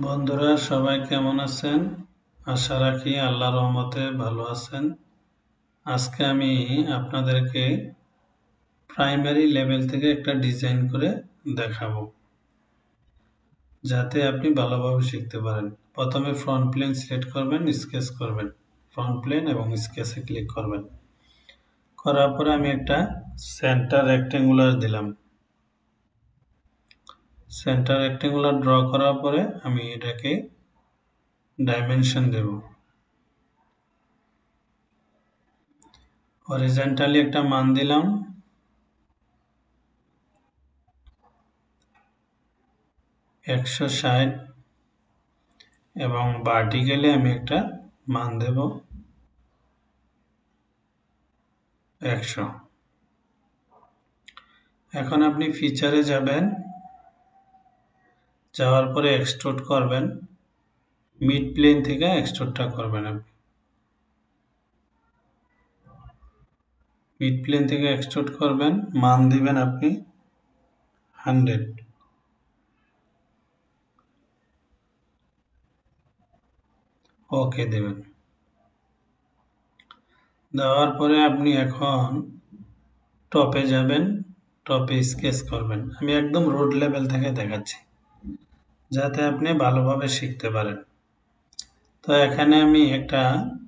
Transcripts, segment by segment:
বন্ধুরা সবাই কেমন আছেন? আশা রাখি আল্লাহর রহমতে ভালো আছেন। আজকে আমি আপনাদেরকে প্রাইমারি লেভেল থেকে একটা ডিজাইন করে দেখাবো, যাতে আপনি ভালোভাবে শিখতে পারেন। প্রথমে ফ্রন্ট প্লেন সিলেক্ট করবেন, স্কেচ করবেন। ফ্রন্ট প্লেন এবং স্কেচে ক্লিক করবেন। করার পরে আমি একটা সেন্টার রেক্টেঙ্গুলার দিলাম। সেন্টার রেক্টেঙ্গুলার ড্র করার পরে আমি এটাকে ডাইমেনশন দেব। হরিজন্টালি একটা মান দিলাম 160 এবং ভার্টিক্যালি আমি একটা মান দেব 100। এখন আপনি ফিচারে যাবেন, যাওয়ার পরে এক্সট্রুড করবেন। মিড প্লেন থেকে এক্সট্রুডটা করবেন আপনি। মিড প্লেন থেকে এক্সট্রুড করবেন, মান দিবেন আপনি 100। ওকে দেবেন। দেওয়ার পরে আপনি এখন টপে যাবেন, টপে স্কেচ করবেন। আমি একদম রোড লেভেল থেকে দেখাচ্ছি, যাতে আপনি ভালোভাবে শিখতে পারেন। তো এখানে আমি একটা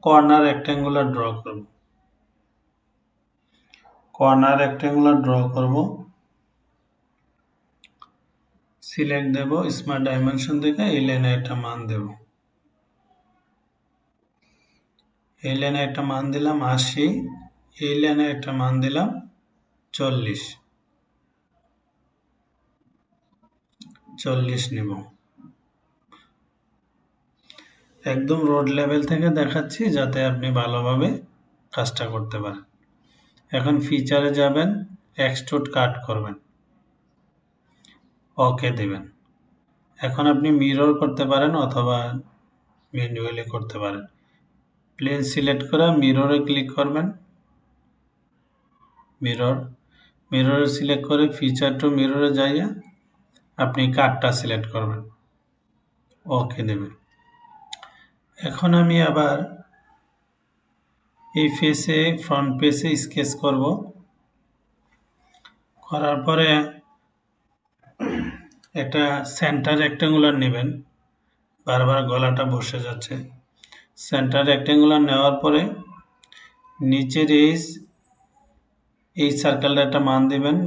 কর্নার রেক্ট্যাঙ্গুলার ড্র করব। কর্নার রেক্ট্যাঙ্গুলার ড্র করব, সিলেক্ট দেব, স্মার্ট ডাইমেনশন থেকে এই লাইনে একটা মান দেব। এই লাইনে একটা মান দিলাম 80, এই লাইনে একটা মান দিলাম 40। 40 নেব। একদম রোড লেভেল থেকে দেখাচ্ছি, যাতে আপনি ভালোভাবে কাজটা করতে পারেন। এখন ফিচারে যাবেন, এক্সট্রুড কাট করবেন, ওকে দেবেন। এখন আপনি মিরর করতে পারেন অথবা ম্যানুয়ালি করতে পারেন। প্লেন সিলেক্ট করে মিররে ক্লিক করবেন। মিররে সিলেক্ট করে ফিচার টু মিররে যাইয়া আপনি কাটটা সিলেক্ট করবেন, ওকে দেবেন। এখন আমি আবার এই ফেসে ফ্রন্ট পেসে স্কেচ করব। করার পরে একটা সেন্টার রেক্ট্যাঙ্গুলার নেবেন, বারবার গলাটা বসে যাচ্ছে। সেন্টার রেক্ট্যাঙ্গুলার নেওয়ার পরে নিচের এই সার্কেলটা একটা মান দিবেন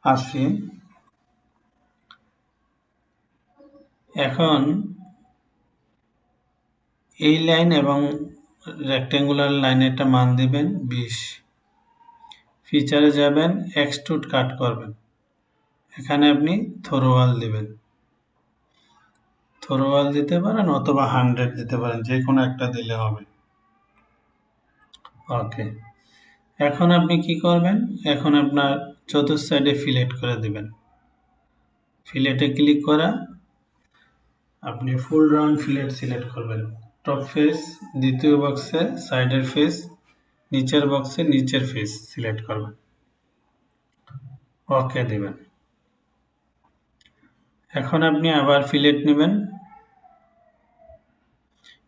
80। এখন এই লাইন এবং রেক্ট্যাঙ্গুলার লাইনে একটা মান দিবেন 20। ফিচারে যাবেন, এক্সট্রুড কাট করবেন। এখানে আপনি থ্রোওয়াল দিবেন। থ্রোওয়াল দিতে পারেন অথবা 100 দিতে পারেন, যে কোনো একটা দিলে হবে। ওকে। এখন আপনি কি করবেন? এখন আপনার চতুর্থ সাইডে ফিলেট করে দিবেন। ফিলেটে ক্লিক করা আপনি ফুল রাউন্ড ফিলেট সিলেক্ট করবেন। টপ ফেস, দ্বিতীয় বক্সে সাইডের ফেস, নিচের বক্সে নিচের ফেস সিলেক্ট করবেন, ওকে দিবেন। এখন আপনি আবার ফিলেট নেবেন।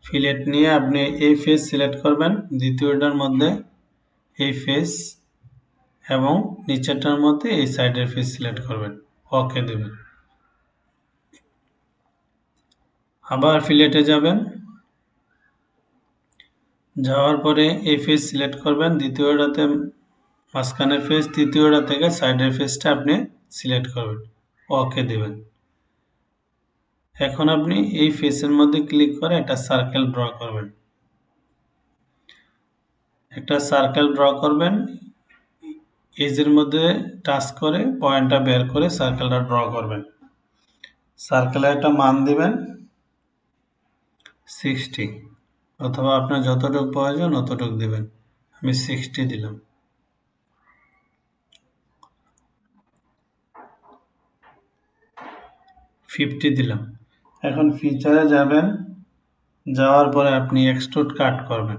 ফিলেট নিয়ে আপনি এই ফেস সিলেক্ট করবেন, দ্বিতীয়টার মধ্যে এই ফেস এবং নিচেরটার মধ্যে এই সাইডের ফেস সিলেক্ট করবেন, ওকে দেবেন। আবার ফিলেটে যাবেন, যাওয়ার পরে এই ফেস সিলেক্ট করবেন, দ্বিতীয়টাতে মাঝখানের ফেস, তৃতীয়টা থেকে সাইডের ফেসটা আপনি সিলেক্ট করবেন, ওকে দেবেন। এখন আপনি এই ফেসের মধ্যে ক্লিক করে একটা সার্কেল ড্র করবেন। একটা সার্কেল ড্র করবেন, এজের মধ্যে টাচ করে পয়েন্টটা বের করে সার্কেলটা ড্র করবেন। সার্কেলে একটা মান দিবেন 60, অথবা আপনার যতটুকু প্রয়োজন অতটুকু দিবেন। আমি 60 দিলাম। ফিফটি দিলাম। এখন ফিচারে যাবেন, যাওয়ার পরে আপনি এক্সট্রুড কাট করবেন,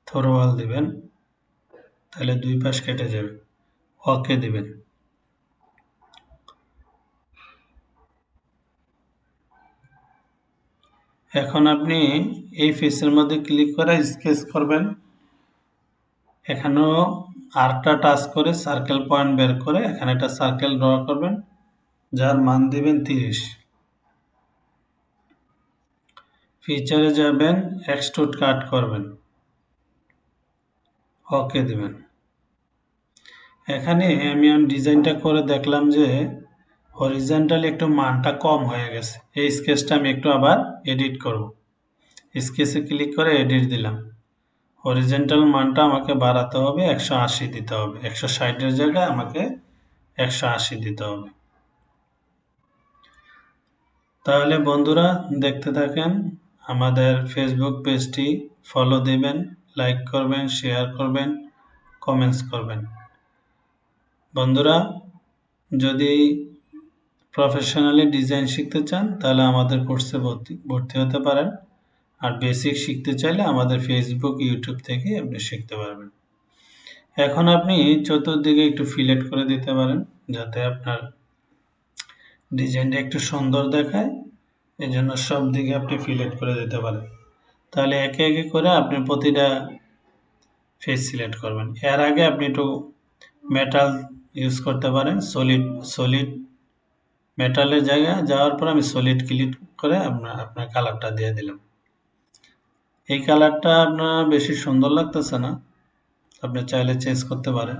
থ্রোওয়াল দিবেন, তাহলে দুই পাশ কেটে যাবে, ওকে দিবেন। এখন আপনি এই ফেসের মধ্যে ক্লিক করে স্কেচ করবেন। এখানেও আরেকটা টাচ করে সার্কেল পয়েন্ট বের করে এখানে একটা সার্কেল ড্র করবেন, যার মান দিবেন 30। ফিচারে যাবেন, এক্সট্রুড কাট করবেন, ওকে দিবেন। এখানে আমি ডিজাইনটা করে দেখলাম যে হরিজন্টালি একটু মানটা কম হয়ে গেছে। এই স্কেচটা আমি একটু আবার এডিট করব। স্কেচে ক্লিক করে এডিট দিলাম। হরিজন্টাল মানটা আমাকে বাড়াতে হবে, 180 দিতে হবে। 160-এর জায়গায় আমাকে 180 দিতে হবে। তাহলে বন্ধুরা দেখতে থাকেন, আমাদের ফেসবুক পেজটি ফলো দিবেন, লাইক করবেন, শেয়ার করবেন, কমেন্টস করবেন। বন্ধুরা যদি প্রফেশনালি ডিজাইন শিখতে চান তাহলে আমাদের কোর্সে ভর্তি হতে পারেন। আর বেসিক শিখতে চাইলে আমাদের ফেসবুক, ইউটিউব থেকে আপনি শিখতে পারবেন। এখন আপনি চতুর্দিকে একটু ফিলেট করে দিতে পারেন যাতে আপনার ডিজাইনটা একটু সুন্দর দেখায়। এই জন্য সব দিকে আপনি ফিলেট করে দিতে পারেন। তাহলে একে একে করে আপনি প্রতিটা ফেস সিলেক্ট করবেন। এর আগে আপনি একটু মেটাল ইউজ করতে পারেন। সলিড মেটালের জায়গায় যাওয়ার পর আমি সলিড ক্লিক করে আপনার কালারটা দিয়ে দিলাম। এই কালারটা আপনার বেশি সুন্দর লাগতেছে না, আপনি চাইলে চেঞ্জ করতে পারেন।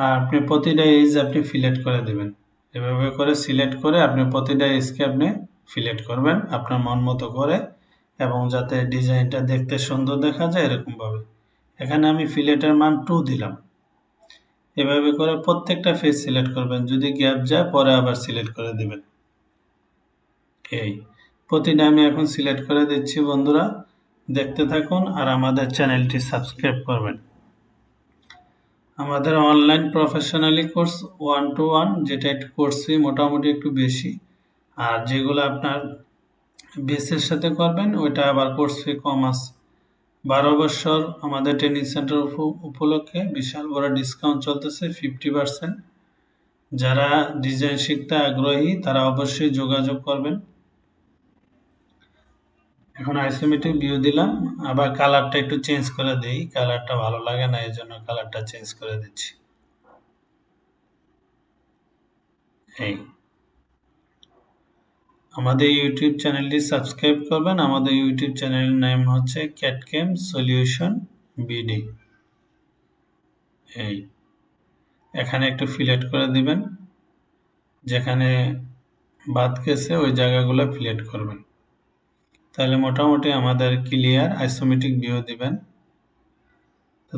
আর আপনি প্রতিটা এজ আপনি ফিলেট করে দেবেন। এভাবে করে সিলেক্ট করে আপনি প্রতিটা এজকে আপনি ফিলেট করবেন আপনার মন মতো করে, এবং যাতে ডিজাইনটা দেখতে সুন্দর দেখা যায় এরকমভাবে। এখানে আমি ফিলেটের মান 2 দিলাম। এভাবে করে প্রত্যেকটা ফেস সিলেক্ট করবেন। যদি গ্যাপ যায় পরে আবার সিলেক্ট করে দিবেন। এই প্রতিটা আমি এখন সিলেক্ট করে দিচ্ছি। বন্ধুরা দেখতে থাকুন আর আমাদের চ্যানেলটি সাবস্ক্রাইব করবেন। আমাদের অনলাইন প্রফেশনালি কোর্স 1 to 1, যেটা একটু কোর্স ফি মোটামুটি একটু বেশি, আর যেগুলো আপনার বেসের সাথে করবেন ওইটা আবার কোর্স ফি কম আছে। 12 বছর আমাদের ট্রেনিং সেন্টার উপলক্ষে বিশাল বড় ডিসকাউন্ট চলতেছে 50%। যারা ডিজাইন শিখতে আগ্রহী তারা অবশ্যই যোগাযোগ করবেন। এখন আইসোমেট্রিক ভিউ দিলাম, আবার কালারটা একটু চেঞ্জ করে দিই, কালারটা ভালো লাগে না এই জন্য কালারটা চেঞ্জ করে দিচ্ছি। এই আমাদের ইউটিউব চ্যানেলটি সাবস্ক্রাইব করবেন। আমাদের ইউটিউব চ্যানেলের নাম হচ্ছে ক্যাটকেম সলিউশন বিডি। এই এখানে একটু ফিলেট করে দিবেন, যেখানে বাদ গেছে ওই জায়গাগুলো ফিলেট করবেন। তাহলে মোটামুটি আমাদের ক্লিয়ার। আইসোমেট্রিক ভিউ দিবেন। তো